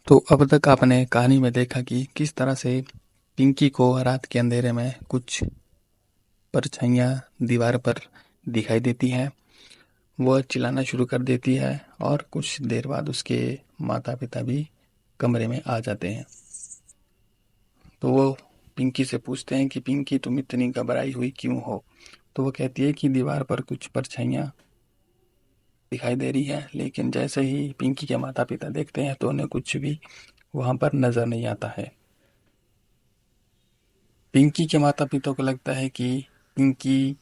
तो अब तक आपने कहानी में देखा कि किस तरह से पिंकी को रात के अंधेरे में कुछ परछाइयाँ दीवार पर दिखाई देती हैं। वह चिल्लाना शुरू कर देती है और कुछ देर बाद उसके माता पिता भी कमरे में आ जाते हैं। तो वो पिंकी से पूछते हैं कि पिंकी तुम इतनी घबराई हुई क्यों हो। तो वो कहती है कि दीवार पर कुछ परछाइयाँ दिखाई दे रही है, लेकिन जैसे ही पिंकी के माता पिता देखते हैं तो उन्हें कुछ भी वहां पर नजर नहीं आता है। पिंकी के माता पिता को लगता है कि पिंकी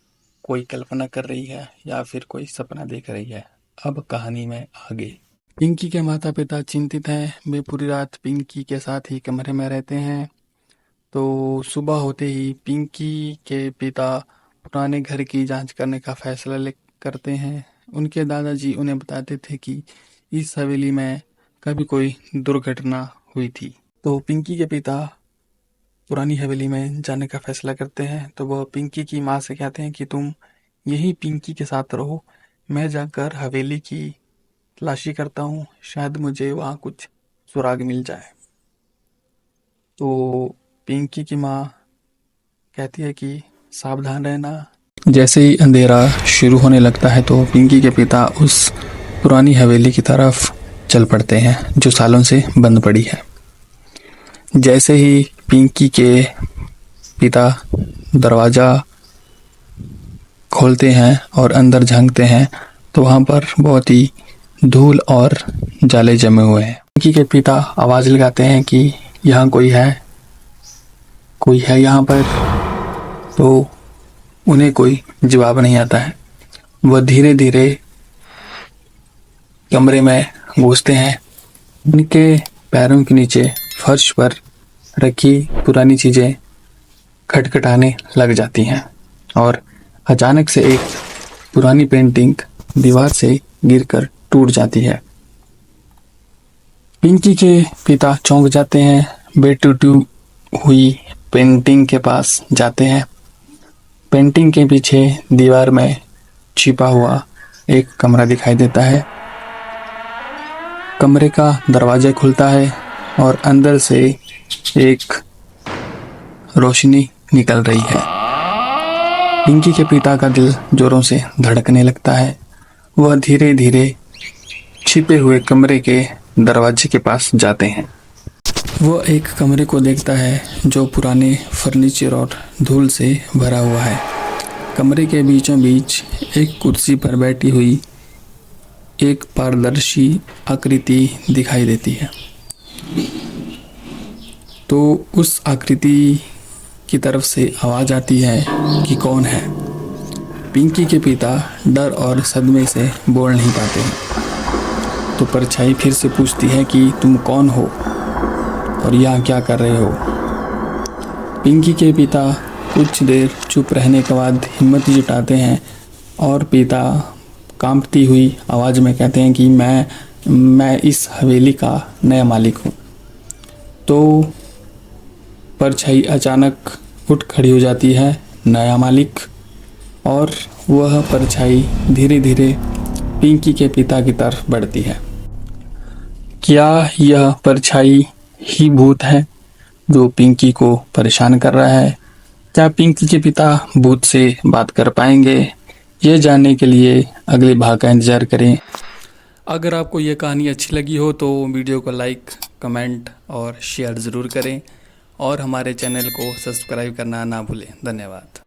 कोई कल्पना कर रही है या फिर कोई सपना देख रही है। अब कहानी में आगे। पिंकी के माता पिता चिंतित हैं। वे पूरी रात पिंकी के साथ ही कमरे में रहते हैं। तो सुबह होते ही पिंकी के पिता पुराने घर की जांच करने का फैसला करते हैं। उनके दादाजी उन्हें बताते थे कि इस हवेली में कभी कोई दुर्घटना हुई थी। तो पिंकी के पिता पुरानी हवेली में जाने का फैसला करते हैं। तो वह पिंकी की माँ से कहते हैं कि तुम यही पिंकी के साथ रहो, मैं जाकर हवेली की तलाशी करता हूँ, शायद मुझे वहाँ कुछ सुराग मिल जाए। तो पिंकी की माँ कहती है कि सावधान रहना। जैसे ही अंधेरा शुरू होने लगता है तो पिंकी के पिता उस पुरानी हवेली की तरफ चल पड़ते हैं जो सालों से बंद पड़ी है। जैसे ही पिंकी के पिता दरवाज़ा खोलते हैं और अंदर झांकते हैं तो वहाँ पर बहुत ही धूल और जाले जमे हुए हैं। पिंकी के पिता आवाज़ लगाते हैं कि यहाँ कोई है यहाँ पर। तो उन्हें कोई जवाब नहीं आता है। वह धीरे धीरे कमरे में घुसते हैं। उनके पैरों के नीचे फर्श पर रखी पुरानी चीज़ें खटखटाने लग जाती हैं और अचानक से एक पुरानी पेंटिंग दीवार से गिरकर टूट जाती है। पिंकी के पिता चौंक जाते हैं। वे टूटी हुई पेंटिंग के पास जाते हैं। पेंटिंग के पीछे दीवार में छिपा हुआ एक कमरा दिखाई देता है। कमरे का दरवाजा खुलता है और अंदर से एक रोशनी निकल रही है। पिंकी के पिता का दिल जोरों से धड़कने लगता है। वह धीरे धीरे छिपे हुए कमरे के दरवाजे के पास जाते हैं। वह एक कमरे को देखता है जो पुराने फर्नीचर और धूल से भरा हुआ है। कमरे के बीचों बीच एक कुर्सी पर बैठी हुई एक पारदर्शी आकृति दिखाई देती है। तो उस आकृति की तरफ से आवाज़ आती है कि कौन है। पिंकी के पिता डर और सदमे से बोल नहीं पाते हैं। तो परछाई फिर से पूछती है कि तुम कौन हो और यहाँ क्या कर रहे हो। पिंकी के पिता कुछ देर चुप रहने के बाद हिम्मत जुटाते हैं और पिता कांपती हुई आवाज़ में कहते हैं कि मैं इस हवेली का नया मालिक हूँ। तो परछाई अचानक उठ खड़ी हो जाती है, नया मालिक, और वह परछाई धीरे धीरे पिंकी के पिता की तरफ बढ़ती है। क्या यह परछाई ही भूत है जो पिंकी को परेशान कर रहा है? क्या पिंकी के पिता भूत से बात कर पाएंगे? ये जानने के लिए अगले भाग का इंतज़ार करें। अगर आपको ये कहानी अच्छी लगी हो तो वीडियो को लाइक, कमेंट और शेयर ज़रूर करें और हमारे चैनल को सब्सक्राइब करना ना भूलें। धन्यवाद।